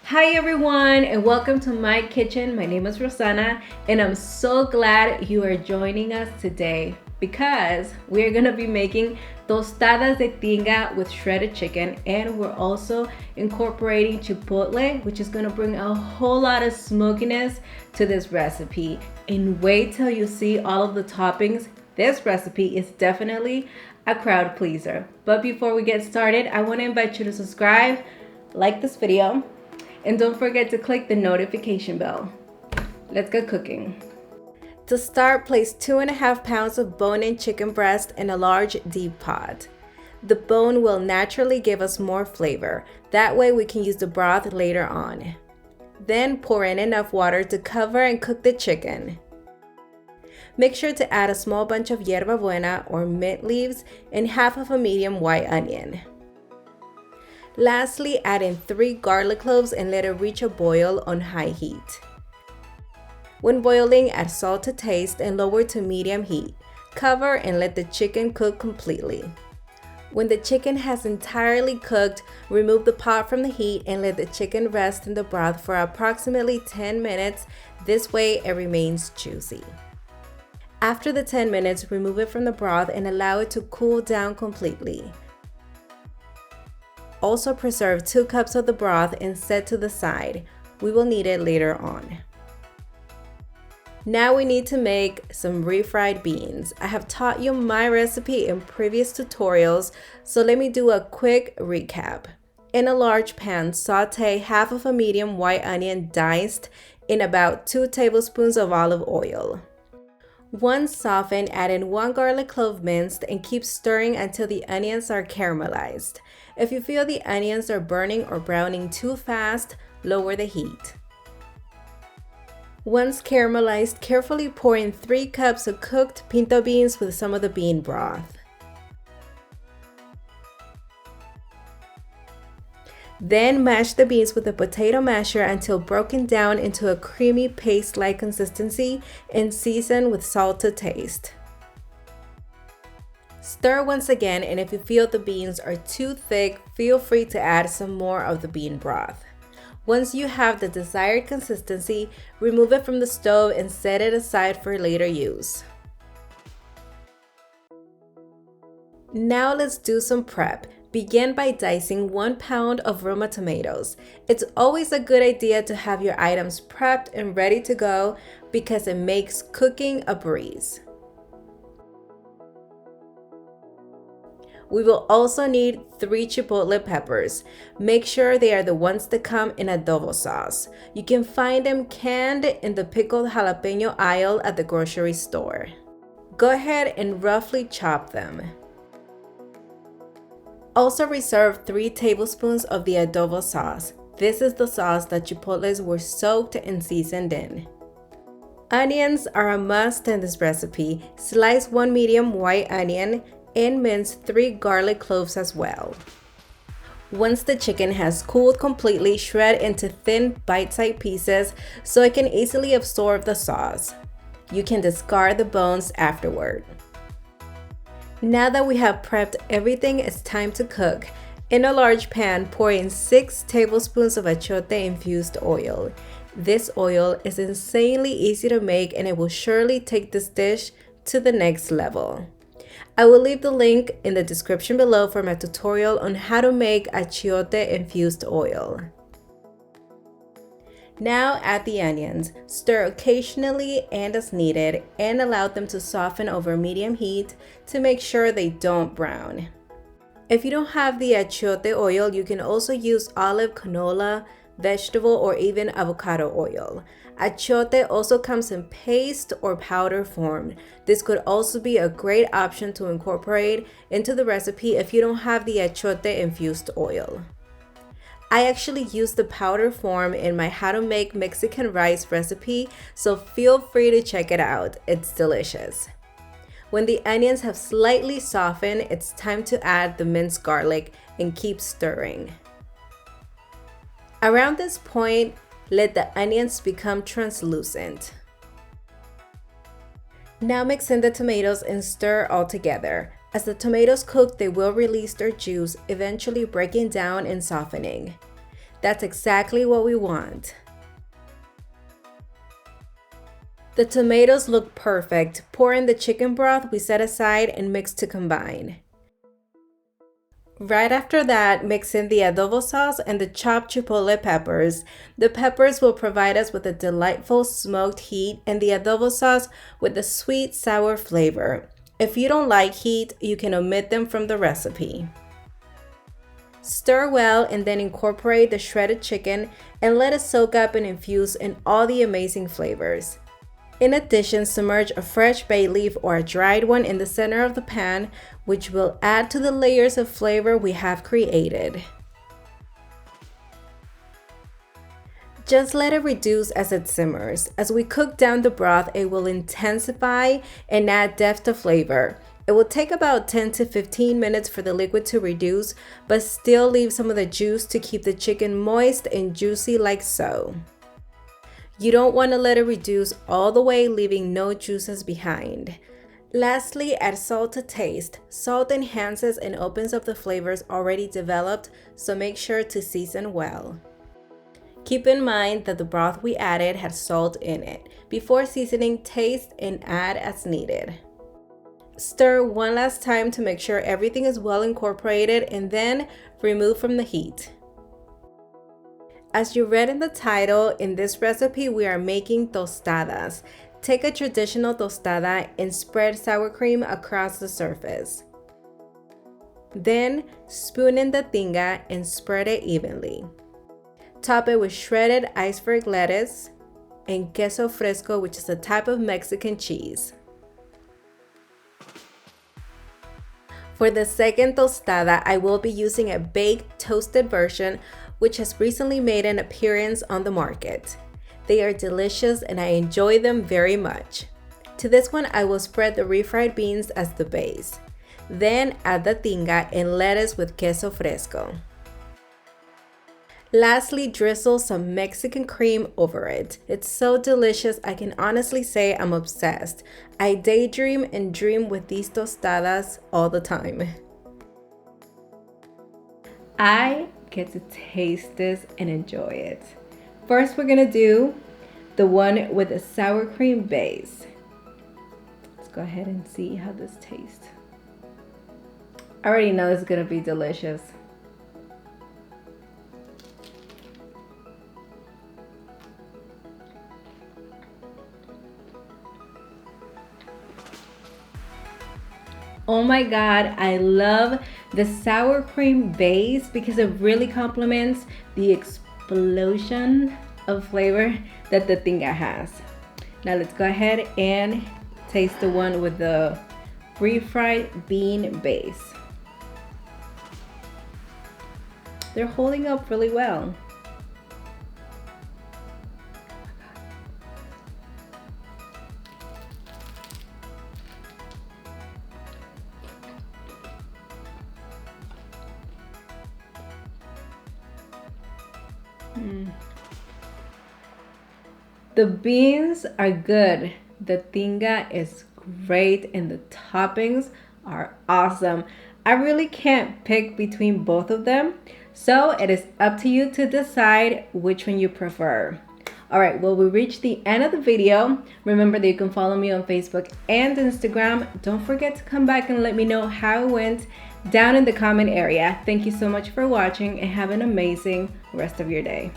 Hi everyone and welcome to my kitchen. My name is Rosanna and I'm so glad you are joining us today because we're gonna be making tostadas de tinga with shredded chicken, and we're also incorporating chipotle, which is gonna bring a whole lot of smokiness to this recipe. And wait till you see all of the toppings. This recipe is definitely a crowd pleaser. But before we get started, I want to invite you to subscribe, like this video, and don't forget to click the notification bell. Let's get cooking. To start, place 2.5 pounds of bone-in chicken breast in a large deep pot. The bone will naturally give us more flavor. That way we can use the broth later on. Then pour in enough water to cover and cook the chicken. Make sure to add a small bunch of hierba buena or mint leaves and half of a medium white onion. Lastly, add in 3 garlic cloves and let it reach a boil on high heat. When boiling, add salt to taste and lower to medium heat. Cover and let the chicken cook completely. When the chicken has entirely cooked, remove the pot from the heat and let the chicken rest in the broth for approximately 10 minutes. This way it remains juicy. After the 10 minutes, remove it from the broth and allow it to cool down completely. Also preserve 2 cups of the broth and set to the side. We will need it later on. Now we need to make some refried beans. I have taught you my recipe in previous tutorials, so let me do a quick recap. In a large pan, saute half of a medium white onion diced in about 2 tablespoons of olive oil. Once softened, add in 1 garlic clove minced and keep stirring until the onions are caramelized. If you feel the onions are burning or browning too fast, lower the heat. Once caramelized, carefully pour in 3 cups of cooked pinto beans with some of the bean broth. Then mash the beans with a potato masher until broken down into a creamy paste-like consistency and season with salt to taste. Stir once again, and if you feel the beans are too thick, feel free to add some more of the bean broth. Once you have the desired consistency, remove it from the stove and set it aside for later use. Now let's do some prep. Begin by dicing 1 pound of Roma tomatoes. It's always a good idea to have your items prepped and ready to go because it makes cooking a breeze. We will also need 3 chipotle peppers. Make sure they are the ones that come in adobo sauce. You can find them canned in the pickled jalapeno aisle at the grocery store. Go ahead and roughly chop them. Also reserve 3 tablespoons of the adobo sauce. This is the sauce that chipotles were soaked and seasoned in. Onions are a must in this recipe. Slice 1 medium white onion and mince 3 garlic cloves as well. Once the chicken has cooled completely, shred into thin bite-sized pieces so it can easily absorb the sauce. You can discard the bones afterward. Now that we have prepped everything, it's time to cook. In a large pan, pour in 6 tablespoons of achiote infused oil. This oil is insanely easy to make and it will surely take this dish to the next level. I will leave the link in the description below for my tutorial on how to make achiote infused oil. Now add the onions, stir occasionally and as needed, and allow them to soften over medium heat to make sure they don't brown. If you don't have the achiote oil, you can also use olive, canola, vegetable, or even avocado oil. Achiote also comes in paste or powder form. This could also be a great option to incorporate into the recipe if you don't have the achiote infused oil. I actually use the powder form in my how to make Mexican rice recipe, so feel free to check it out. It's delicious. When the onions have slightly softened, it's time to add the minced garlic and keep stirring. Around this point, let the onions become translucent. Now mix in the tomatoes and stir all together. As the tomatoes cook, they will release their juice, eventually breaking down and softening. That's exactly what we want. The tomatoes look perfect. Pour in the chicken broth we set aside and mix to combine. Right after that, mix in the adobo sauce and the chopped chipotle peppers. The peppers will provide us with a delightful smoked heat and the adobo sauce with a sweet, sour flavor. If you don't like heat, you can omit them from the recipe. Stir well and then incorporate the shredded chicken and let it soak up and infuse in all the amazing flavors. In addition, submerge a fresh bay leaf or a dried one in the center of the pan, which will add to the layers of flavor we have created. Just let it reduce as it simmers. As we cook down the broth, it will intensify and add depth to flavor. It will take about 10 to 15 minutes for the liquid to reduce, but still leave some of the juice to keep the chicken moist and juicy like so. You don't want to let it reduce all the way, leaving no juices behind. Lastly, add salt to taste. Salt enhances and opens up the flavors already developed, so make sure to season well. Keep in mind that the broth we added had salt in it. Before seasoning, taste and add as needed. Stir one last time to make sure everything is well incorporated and then remove from the heat. As you read in the title, in this recipe we are making tostadas. Take a traditional tostada and spread sour cream across the surface. Then spoon in the tinga and spread it evenly. Top it with shredded iceberg lettuce and queso fresco, which is a type of Mexican cheese. For the second tostada, I will be using a baked toasted version which has recently made an appearance on the market. They are delicious and I enjoy them very much. To this one, I will spread the refried beans as the base. Then add the tinga and lettuce with queso fresco. Lastly, drizzle some Mexican cream over it. It's so delicious, I can honestly say I'm obsessed. I daydream and dream with these tostadas all the time. I get to taste this and enjoy it. First, we're gonna do the one with a sour cream base. Let's go ahead and see how this tastes. I already know it's gonna be delicious. Oh my God, I love the sour cream base because it really complements the explosion of flavor that the tinga has. Now let's go ahead and taste the one with the refried bean base. They're holding up really well. The beans are good, the tinga is great, and the toppings are awesome. I really can't pick between both of them, so it is up to you to decide which one you prefer. Alright, well, we reached the end of the video. Remember that you can follow me on Facebook and Instagram. Don't forget to come back and let me know how it went down in the comment area. Thank you so much for watching and have an amazing rest of your day.